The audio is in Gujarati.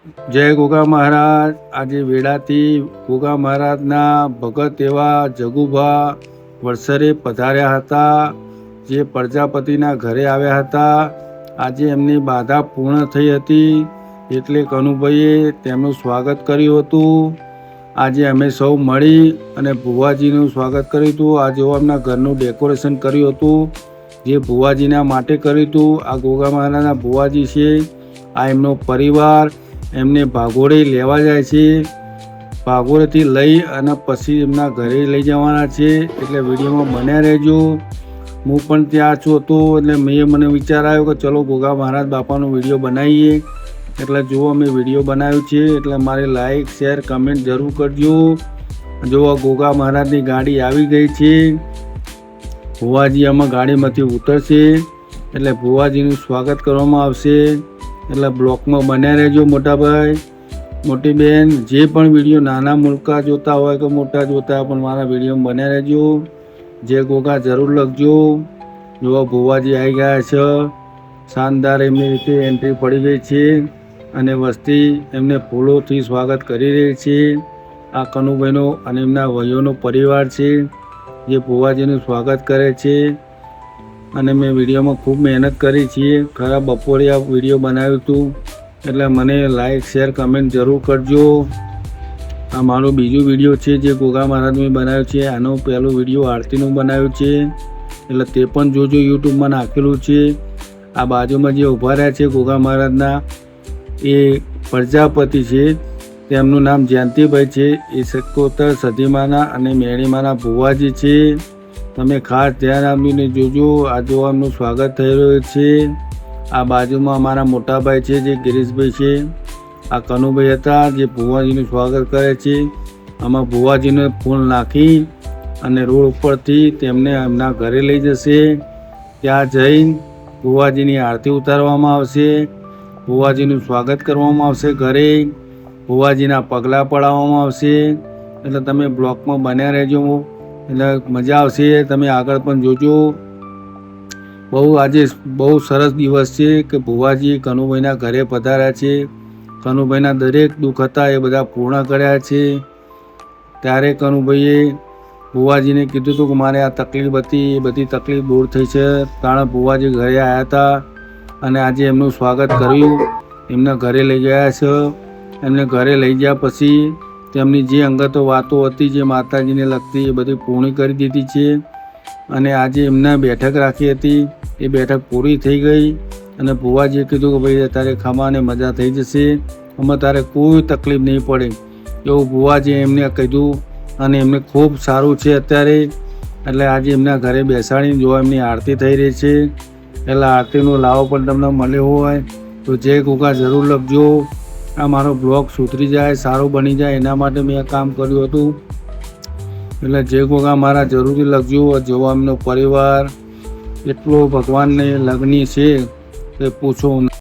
જય ગોગા મહારાજ। આજે વેળાથી ગોગા મહારાજના ભગત એવા જગુભા વડસરે પધાર્યા હતા, જે પ્રજાપતિના ઘરે આવ્યા હતા। આજે એમની બાધા પૂર્ણ થઈ હતી, એટલે કનુભાઈએ તેમનું સ્વાગત કર્યું હતું। આજે અમે સૌ મળી અને ભુવાજીનું સ્વાગત કર્યું હતું। આજે એમના ઘરનું ડેકોરેશન કર્યું હતું, જે ભુવાજીના માટે કર્યું હતું। આ ગોગા મહારાજના ભુવાજી છે, આ એમનો પરિવાર એમને ભાગોળે લેવા જાય છે। ભાગોળેથી લઈ અને પછી એમના ઘરે લઈ જવાના છે, એટલે વિડીયોમાં બન્યા રહેજો। હું પણ ત્યાં છું હતો, એટલે મને વિચાર આવ્યો કે ચલો ગોગા મહારાજ બાપાનો વિડીયો બનાવીએ। એટલે જુઓ મેં વિડીયો બનાવ્યું છે, એટલે મારે લાઈક શેર કમેન્ટ જરૂર કરજો। જુઓ ગોગા મહારાજની ગાડી આવી ગઈ છે। ભુવાજી આમાં ગાડીમાંથી ઉતરશે, એટલે ભુવાજીનું સ્વાગત કરવામાં આવશે। એટલે બ્લોકમાં બન્યા રહેજો મોટા ભાઈ મોટી બેન। જે પણ વિડીયો નાના મોટા જોતા હોય કે મોટા જોતા હોય, પણ મારા વિડીયોમાં બન્યા રહેજો। જે ગોગા જરૂર લખજો। જો ભુવાજી આવી ગયા છે, શાનદાર એમની રીતે એન્ટ્રી પડી ગઈ છે, અને વસ્તી એમને ફૂલોથી સ્વાગત કરી રહી છે। આ કનુભાઈનો અને એમના ભાઈઓનો પરિવાર છે, જે ભુવાજીનું સ્વાગત કરે છે। અને મેં વિડીયોમાં ખૂબ મહેનત કરી છે। ખરા બપોરે આ વિડીયો બનાવ્યું હતું, એટલે મને લાઈક શેર કમેન્ટ જરૂર કરજો। આ મારો બીજો વિડીયો છે, જે ગોગા મહારાજનું બનાવ્યું છે। આનો પહેલો વિડીયો આરતીનું બનાવ્યું છે, એટલે તે પણ જોજો, યુટ્યુબમાં નાખેલું છે। આ બાજુમાં જે ઊભા રહ્યા છે ગોગા મહારાજના, એ પ્રજાપતિ છે, તેમનું નામ જયંતિભાઈ છે। એ 77 સદીમાંના અને મેળીમાંના ભુવાજી છે। તમે ખાસ ધ્યાન આપીને જોજો। આ જોવાનું સ્વાગત થઈ રહ્યું છે। આ બાજુમાં અમારા મોટાભાઈ છે, જે ગિરીશભાઈ છે। આ કનુભાઈ હતા, જે ભુવાજીનું સ્વાગત કરે છે। આમાં ભુવાજીને ફૂલ નાખી અને રોડ ઉપરથી તેમને એમના ઘરે લઈ જશે। ત્યાં જઈને ભુવાજીની આરતી ઉતારવામાં આવશે, ભુવાજીનું સ્વાગત કરવામાં આવશે ઘરે, ભુવાજીના પગલાં પડાવવામાં આવશે। એટલે તમે બ્લોકમાં બન્યા રહેજો, એટલે મજા આવશે। તમે આગળ પણ જોજો। આજે બહુ સરસ દિવસ છે કે ભુવાજી કનુભાઈના ઘરે પધાર્યા છે। કનુભાઈના દરેક દુઃખ હતા એ બધા પૂર્ણ કર્યા છે। ત્યારે કનુભાઈએ ભુવાજીને કીધું હતું કે મારે આ તકલીફ હતી, એ બધી તકલીફ દૂર થઈ છે। કારણ ભુવાજી ઘરે આવ્યા હતા અને આજે એમનું સ્વાગત કર્યું, એમના ઘરે લઈ ગયા છે। એમને ઘરે લઈ ગયા પછી તેમની જે અંગતો વાતો હતી, જે માતાજીને લગતી, એ બધી પૂર્ણ કરી દીધી છે। અને આજે એમને બેઠક રાખી હતી, એ બેઠક પૂરી થઈ ગઈ। અને ભુવાજીએ કીધું કે ભાઈ તારે ખાવાની મજા થઈ જશે, આમાં તારે કોઈ તકલીફ નહીં પડે, એવું ભુવાજીએ એમને કીધું। અને એમને ખૂબ સારું છે અત્યારે। એટલે આજે એમના ઘરે બેસાડીને જો એમની આરતી થઈ રહી છે, એટલે આરતીનો લાવો પણ તમને મળ્યો હોય તો જય ગોગા જરૂર લખજો। આ મારો બ્લોગ સુધરી જાય, સારો બની જાય, એના માટે મેં આ કામ કર્યું હતું। એટલે જય ગોગા મારા જરૂરથી લખજો। જોવા એમનો પરિવાર એટલો ભગવાનને લગ્ની છે કે પૂછો।